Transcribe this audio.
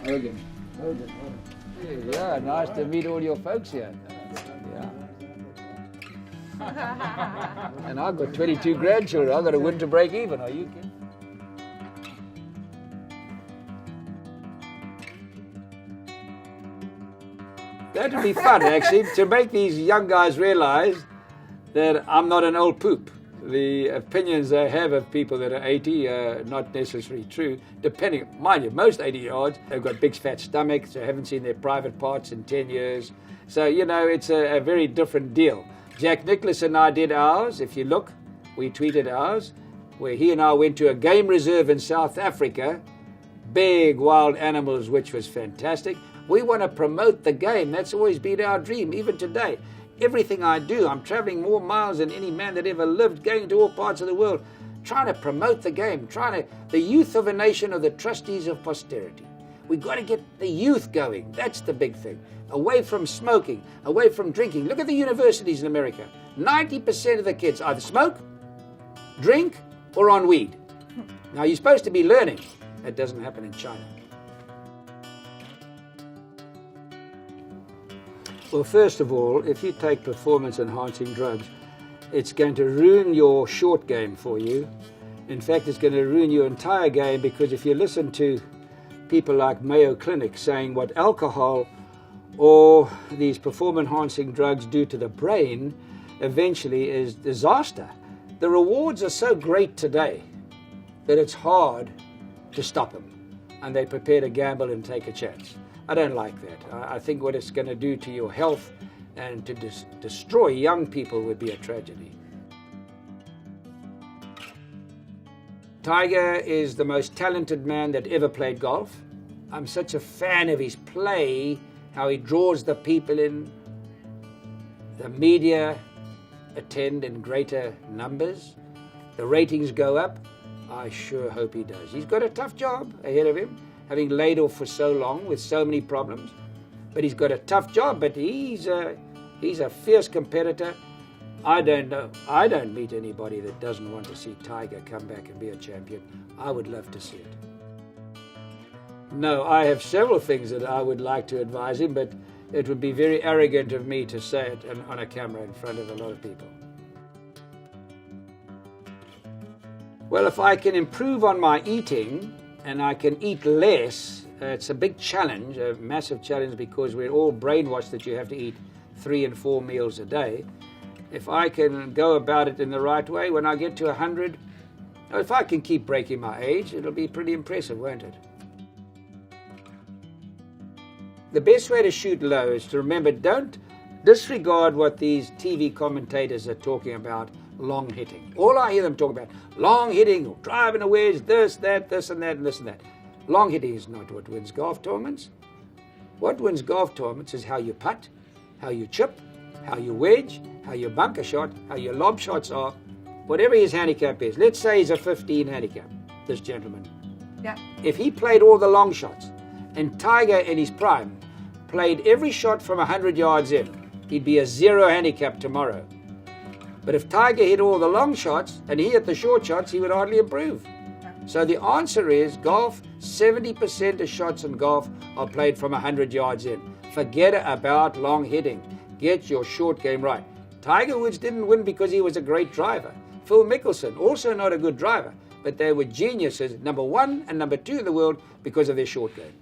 Hogan. Yeah, nice to meet all your folks here. Yeah. And I've got 22 grandchildren. I've got a win to break even. Are you kidding? That would be fun, actually, to make these young guys realize that I'm not an old poop. The opinions they have of people that are 80 are not necessarily true, depending, mind you, most 80-year-olds have got big fat stomachs, they haven't seen their private parts in 10 years. So, you know, it's a very different deal. Jack Nicklaus and I did ours. If you look, we tweeted ours, where he and I went to a game reserve in South Africa, big wild animals, which was fantastic. We want to promote the game. That's always been our dream, even today. Everything I do, I'm traveling more miles than any man that ever lived, going to all parts of the world, trying to promote the game, the youth of a nation are the trustees of posterity. We've got to get the youth going. That's the big thing. Away from smoking, away from drinking. Look at the universities in America. 90% of the kids either smoke, drink, or on weed. Now, you're supposed to be learning. That doesn't happen in China. Well, first of all, if you take performance-enhancing drugs, it's going to ruin your short game for you. In fact, it's going to ruin your entire game, because if you listen to people like Mayo Clinic saying what alcohol or these performance-enhancing drugs do to the brain eventually is disaster. The rewards are so great today that it's hard to stop them, and they prepare to gamble and take a chance. I don't like that. I think what it's going to do to your health and to destroy young people would be a tragedy. Tiger is the most talented man that ever played golf. I'm such a fan of his play, how he draws the people in. The media attend in greater numbers. The ratings go up. I sure hope he does. He's got a tough job ahead of him, having laid off for so long with so many problems. But he's got a tough job, but he's a fierce competitor. I don't know. I don't meet anybody that doesn't want to see Tiger come back and be a champion. I would love to see it. No, I have several things that I would like to advise him, but it would be very arrogant of me to say it on a camera in front of a lot of people. Well, if I can improve on my eating, and I can eat less, it's a big challenge, a massive challenge, because we're all brainwashed that you have to eat 3 and 4 meals a day. If I can go about it in the right way, when I get to 100, if I can keep breaking my age, it'll be pretty impressive, won't it? The best way to shoot low is to remember, don't disregard what these TV commentators are talking about, long hitting. All I hear them talk about, long hitting, driving a wedge, this, that, this and that, and this and that. Long hitting is not what wins golf tournaments. What wins golf tournaments is how you putt, how you chip, how you wedge, how you bunker shot, how your lob shots are, whatever his handicap is. Let's say he's a 15 handicap, this gentleman. Yeah. If he played all the long shots, and Tiger in his prime played every shot from 100 yards in, he'd be a 0 handicap tomorrow. But if Tiger hit all the long shots and he hit the short shots, he would hardly improve. So the answer is golf, 70% of shots in golf are played from 100 yards in. Forget about long hitting. Get your short game right. Tiger Woods didn't win because he was a great driver. Phil Mickelson, also not a good driver, but they were geniuses, number 1 and number 2 in the world because of their short game.